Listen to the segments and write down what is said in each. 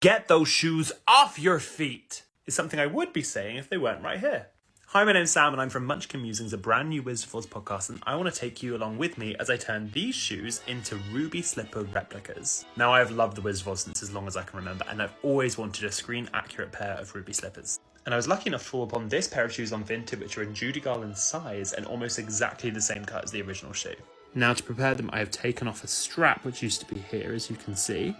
Get those shoes off your feet is something I would be saying if they weren't right here. Hi, my name's Sam and I'm from Munchkin Musings, a brand new Wizard of Oz podcast, and I want to take you along with me as I turn these shoes into ruby slipper replicas. Now, I have loved the Wizard of Oz since as long as I can remember, and I've always wanted a screen-accurate pair of ruby slippers. And I was lucky enough to fall upon this pair of shoes on Vinted, which are in Judy Garland's size and almost exactly the same cut as the original shoe. Now, to prepare them, I have taken off a strap, which used to be here, as you can see,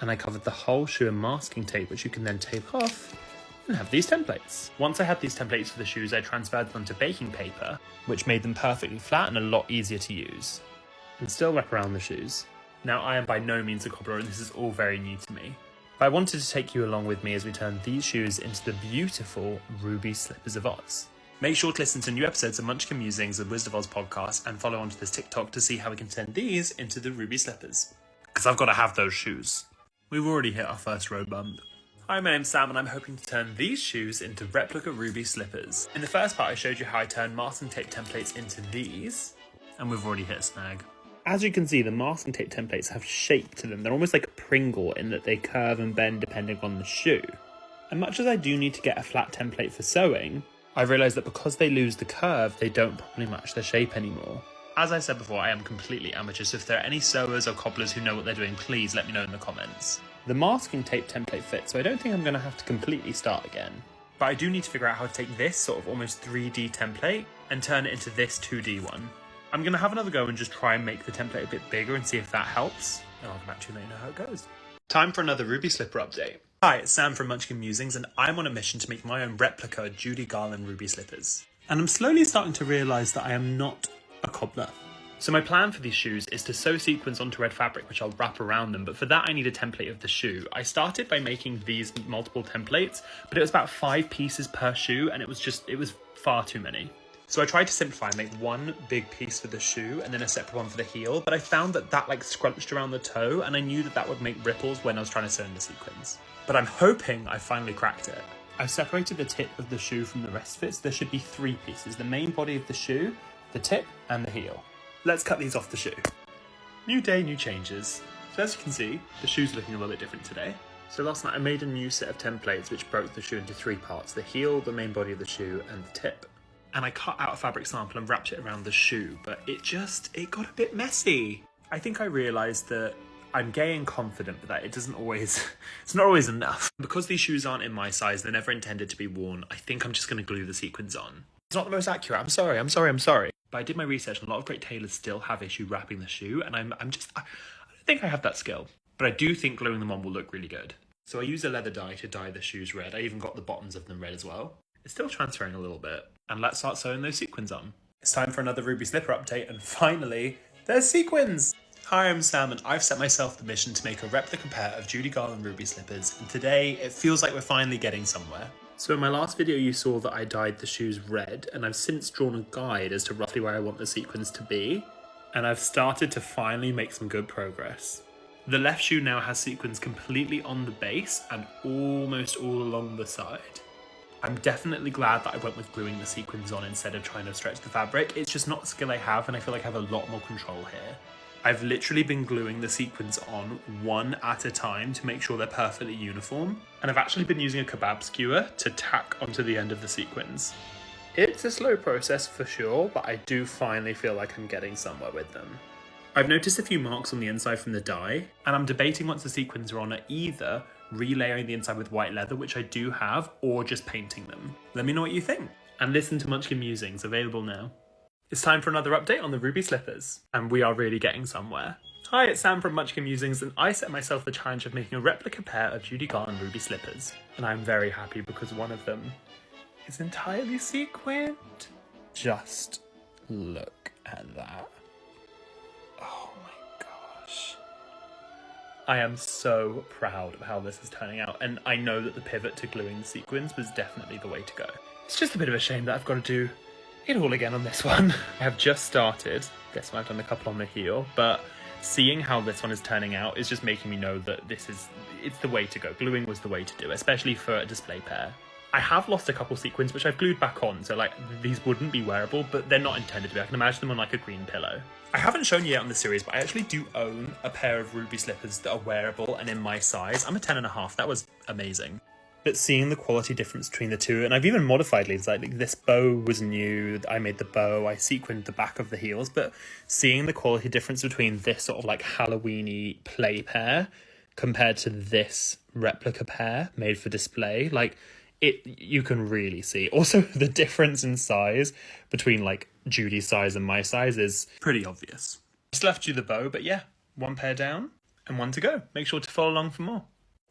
and I covered the whole shoe in masking tape, which you can then tape off and have these templates. Once I had these templates for the shoes, I transferred them onto baking paper, which made them perfectly flat and a lot easier to use, and still wrap around the shoes. Now, I am by no means a cobbler, and this is all very new to me, but I wanted to take you along with me as we turn these shoes into the beautiful ruby slippers of Oz. Make sure to listen to new episodes of Munchkin Musings, the Wizard of Oz podcast, and follow onto this TikTok to see how we can turn these into the ruby slippers. Because I've got to have those shoes. We've already hit our first road bump. Hi, my name's Sam and I'm hoping to turn these shoes into replica ruby slippers. In the first part I showed you how I turned masking tape templates into these, and we've already hit a snag. As you can see, the masking tape templates have shape to them. They're almost like a Pringle in that they curve and bend depending on the shoe. And much as I do need to get a flat template for sewing, I've realised that because they lose the curve, they don't properly match their shape anymore. As I said before, I am completely amateur, so if there are any sewers or cobblers who know what they're doing, please let me know in the comments. The masking tape template fits, so I don't think I'm going to have to completely start again. But I do need to figure out how to take this sort of almost 3D template and turn it into this 2D one. I'm going to have another go and just try and make the template a bit bigger and see if that helps. And I'll come back to you and let you know how it goes. Time for another ruby slipper update. Hi, it's Sam from Munchkin Musings, and I'm on a mission to make my own replica Judy Garland ruby slippers. And I'm slowly starting to realise that I am not a cobbler. So my plan for these shoes is to sew sequins onto red fabric, which I'll wrap around them, but for that I need a template of the shoe. I started by making these multiple templates, but it was about 5 pieces per shoe, and it was far too many. So I tried to simplify and make one big piece for the shoe and then a separate one for the heel, but I found that like scrunched around the toe, and I knew that would make ripples when I was trying to sew in the sequins. But I'm hoping I finally cracked it. I separated the tip of the shoe from the rest of it, so there should be 3 pieces: the main body of the shoe, the tip, and the heel. Let's cut these off the shoe. New day, new changes. So as you can see, the shoe's looking a little bit different today. So last night I made a new set of templates which broke the shoe into 3 parts: the heel, the main body of the shoe, and the tip. And I cut out a fabric sample and wrapped it around the shoe, but it got a bit messy. I think I realised that I'm gay and confident, but that it's not always enough. Because these shoes aren't in my size, they're never intended to be worn, I think I'm just going to glue the sequins on. It's not the most accurate, I'm sorry. But I did my research, and a lot of great tailors still have issue wrapping the shoe, and I don't think I have that skill. But I do think gluing them on will look really good. So I used a leather dye to dye the shoes red. I even got the bottoms of them red as well. It's still transferring a little bit. And let's start sewing those sequins on. It's time for another ruby slipper update, and finally, there's sequins! Hi, I'm Sam, and I've set myself the mission to make a replica pair of Judy Garland ruby slippers, and today it feels like we're finally getting somewhere. So in my last video you saw that I dyed the shoes red, and I've since drawn a guide as to roughly where I want the sequins to be, and I've started to finally make some good progress. The left shoe now has sequins completely on the base and almost all along the side. I'm definitely glad that I went with gluing the sequins on instead of trying to stretch the fabric. It's just not a skill I have, and I feel like I have a lot more control here. I've literally been gluing the sequins on one at a time to make sure they're perfectly uniform, and I've actually been using a kebab skewer to tack onto the end of the sequins. It's a slow process for sure, but I do finally feel like I'm getting somewhere with them. I've noticed a few marks on the inside from the dye, and I'm debating once the sequins are on either relayering the inside with white leather, which I do have, or just painting them. Let me know what you think. And listen to Munchkin Musings, available now. It's time for another update on the ruby slippers, and we are really getting somewhere. Hi, it's Sam from Munchkin Musings, and I set myself the challenge of making a replica pair of Judy Garland ruby slippers. And I'm very happy because one of them is entirely sequined. Just look at that. Oh my gosh. I am so proud of how this is turning out, and I know that the pivot to gluing the sequins was definitely the way to go. It's just a bit of a shame that I've got to do it all again on this one. I have just started. Guess I've done a couple on the heel, but seeing how this one is turning out is just making me know that it's the way to go. Gluing was the way to do, especially for a display pair. I have lost a couple sequins, which I've glued back on, so like these wouldn't be wearable, but they're not intended to be. I can imagine them on like a green pillow. I haven't shown you yet on the series, but I actually do own a pair of ruby slippers that are wearable and in my size. I'm a 10.5. That was amazing. But seeing the quality difference between the two, and I've even modified these, like this bow was new, I made the bow, I sequined the back of the heels, but seeing the quality difference between this sort of like Halloween-y play pair compared to this replica pair made for display, like you can really see. Also, the difference in size between like Judy's size and my size is pretty obvious. Just left you the bow, but yeah, one pair down and one to go. Make sure to follow along for more.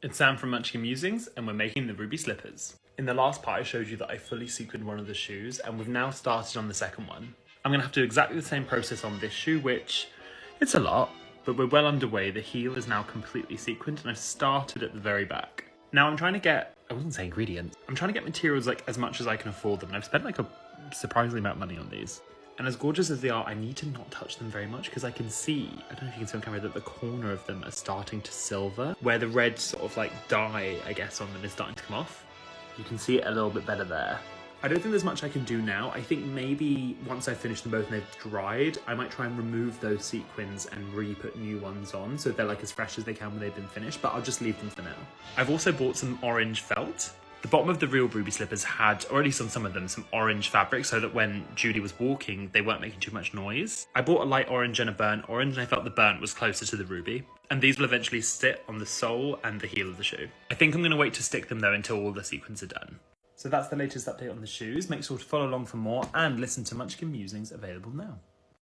It's Sam from Munchkin Musings, and we're making the ruby slippers. In the last part, I showed you that I fully sequined one of the shoes, and we've now started on the second one. I'm going to have to do exactly the same process on this shoe, which it's a lot, but we're well underway. The heel is now completely sequined, and I've started at the very back. Now I'm trying to get, I wouldn't say ingredients, I'm trying to get materials like as much as I can afford them. And I've spent like a surprising amount of money on these. And as gorgeous as they are, I need to not touch them very much because I can see, I don't know if you can see on camera, that the corner of them are starting to silver, where the red sort of like dye, I guess, on them is starting to come off. You can see it a little bit better there. I don't think there's much I can do now. I think maybe once I finish them both and they've dried, I might try and remove those sequins and re-put new ones on so they're like as fresh as they can when they've been finished, but I'll just leave them for now. I've also bought some orange felt. The bottom of the real ruby slippers had, or at least on some of them, some orange fabric so that when Judy was walking, they weren't making too much noise. I bought a light orange and a burnt orange, and I felt the burnt was closer to the ruby. And these will eventually sit on the sole and the heel of the shoe. I think I'm going to wait to stick them though until all the sequins are done. So that's the latest update on the shoes. Make sure to follow along for more and listen to Munchkin Musings available now.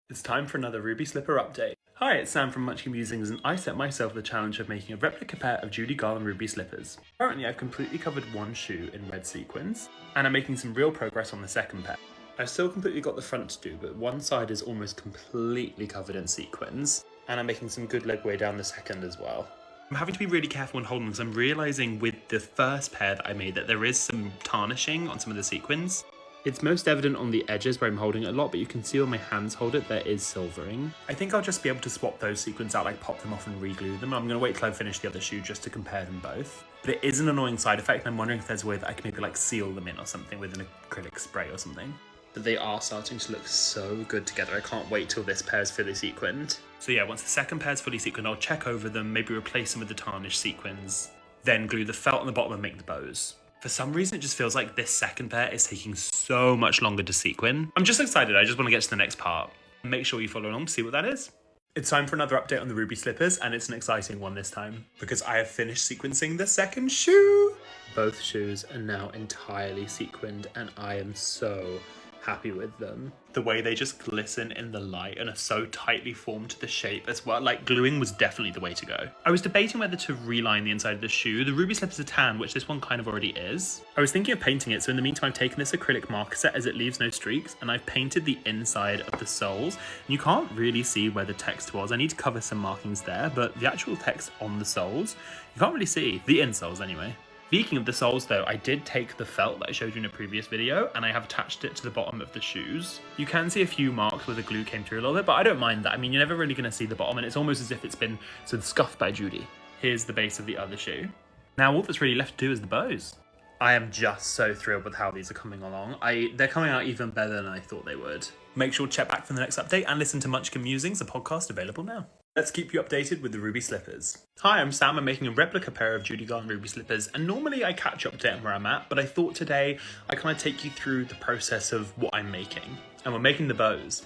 It's time for another ruby slipper update. Hi, it's Sam from Munchkin Musings, and I set myself the challenge of making a replica pair of Judy Garland ruby slippers. Currently, I've completely covered one shoe in red sequins, and I'm making some real progress on the second pair. I've still completely got the front to do, but one side is almost completely covered in sequins, and I'm making some good legway down the second as well. I'm having to be really careful when holding them because I'm realising with the first pair that I made that there is some tarnishing on some of the sequins. It's most evident on the edges where I'm holding it a lot, but you can see when my hands hold it, there is silvering. I think I'll just be able to swap those sequins out, like pop them off and re-glue them. I'm going to wait till I finish the other shoe just to compare them both. But it is an annoying side effect, and I'm wondering if there's a way that I can maybe like seal them in or something with an acrylic spray or something. But they are starting to look so good together. I can't wait till this pair is fully sequined. So yeah, once the second pair is fully sequined, I'll check over them, maybe replace them with the tarnished sequins, then glue the felt on the bottom and make the bows. For some reason, it just feels like this second pair is taking so much longer to sequin. I'm just excited. I just want to get to the next part. Make sure you follow along to see what that is. It's time for another update on the ruby slippers, and it's an exciting one this time because I have finished sequencing the second shoe. Both shoes are now entirely sequined, and I am so happy with them. The way they just glisten in the light and are so tightly formed to the shape as well. Like, gluing was definitely the way to go. I was debating whether to reline the inside of the shoe. The ruby slippers are tan, which this one kind of already is. I was thinking of painting it, so in the meantime I've taken this acrylic marker set as it leaves no streaks, and I've painted the inside of the soles. And you can't really see where the text was. I need to cover some markings there, but the actual text on the soles, you can't really see. The insoles anyway. Speaking of the soles though, I did take the felt that I showed you in a previous video and I have attached it to the bottom of the shoes. You can see a few marks where the glue came through a little bit, but I don't mind that. I mean, you're never really going to see the bottom, and it's almost as if it's been sort of scuffed by Judy. Here's the base of the other shoe. Now all that's really left to do is the bows. I am just so thrilled with how these are coming along. They're coming out even better than I thought they would. Make sure to check back for the next update and listen to Munchkin Musings, a podcast available now. Let's keep you updated with the ruby slippers. Hi, I'm Sam. I'm making a replica pair of Judy Garland ruby slippers, and normally I catch up to where I'm at, but I thought today I kind of take you through the process of what I'm making. And we're making the bows.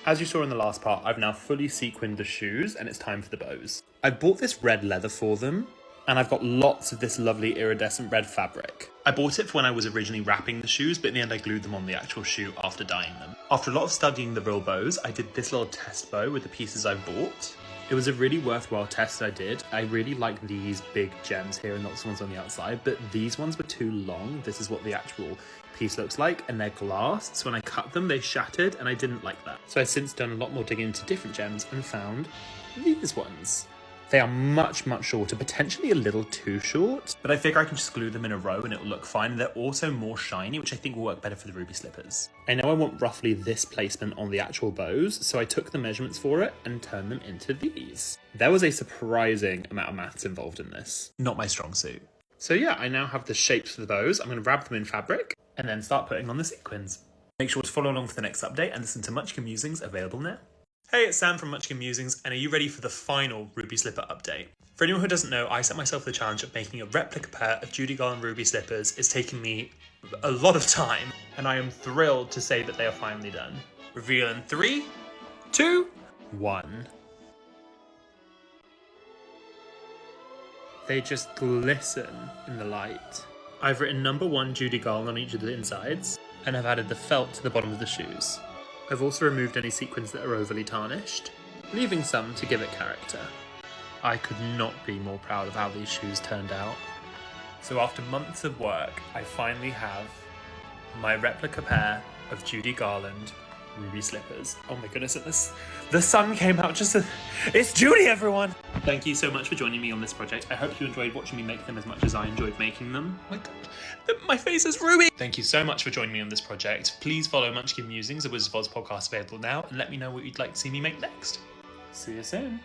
As you saw in the last part, I've now fully sequined the shoes, and it's time for the bows. I bought this red leather for them, and I've got lots of this lovely iridescent red fabric. I bought it for when I was originally wrapping the shoes, but in the end I glued them on the actual shoe after dyeing them. After a lot of studying the real bows, I did this little test bow with the pieces I bought. It was a really worthwhile test I did. I really like these big gems here and not the ones on the outside, but these ones were too long. This is what the actual piece looks like, and they're glass. So when I cut them, they shattered, and I didn't like that. So I've since done a lot more digging into different gems and found these ones. They are much, much shorter, potentially a little too short, but I figure I can just glue them in a row and it'll look fine. They're also more shiny, which I think will work better for the ruby slippers. I know I want roughly this placement on the actual bows, so I took the measurements for it and turned them into these. There was a surprising amount of maths involved in this. Not my strong suit. So yeah, I now have the shapes for the bows. I'm going to wrap them in fabric and then start putting on the sequins. Make sure to follow along for the next update and listen to Munchkin Musings available now. Hey, it's Sam from Munchkin Musings, and are you ready for the final ruby slipper update? For anyone who doesn't know, I set myself the challenge of making a replica pair of Judy Garland ruby slippers. It's taken me a lot of time, and I am thrilled to say that they are finally done. Reveal in 3, 2, 1. They just glisten in the light. I've written number 1 Judy Garland on each of the insides, and I've added the felt to the bottom of the shoes. I've also removed any sequins that are overly tarnished, leaving some to give it character. I could not be more proud of how these shoes turned out. So after months of work, I finally have my replica pair of Judy Garland ruby slippers. Oh my goodness, the sun came out just as... It's Judy, everyone! Thank you so much for joining me on this project. I hope you enjoyed watching me make them as much as I enjoyed making them. Oh my God, my face is ruby! Thank you so much for joining me on this project. Please follow Munchkin Musings, a Wizard of Oz podcast available now, and let me know what you'd like to see me make next. See you soon.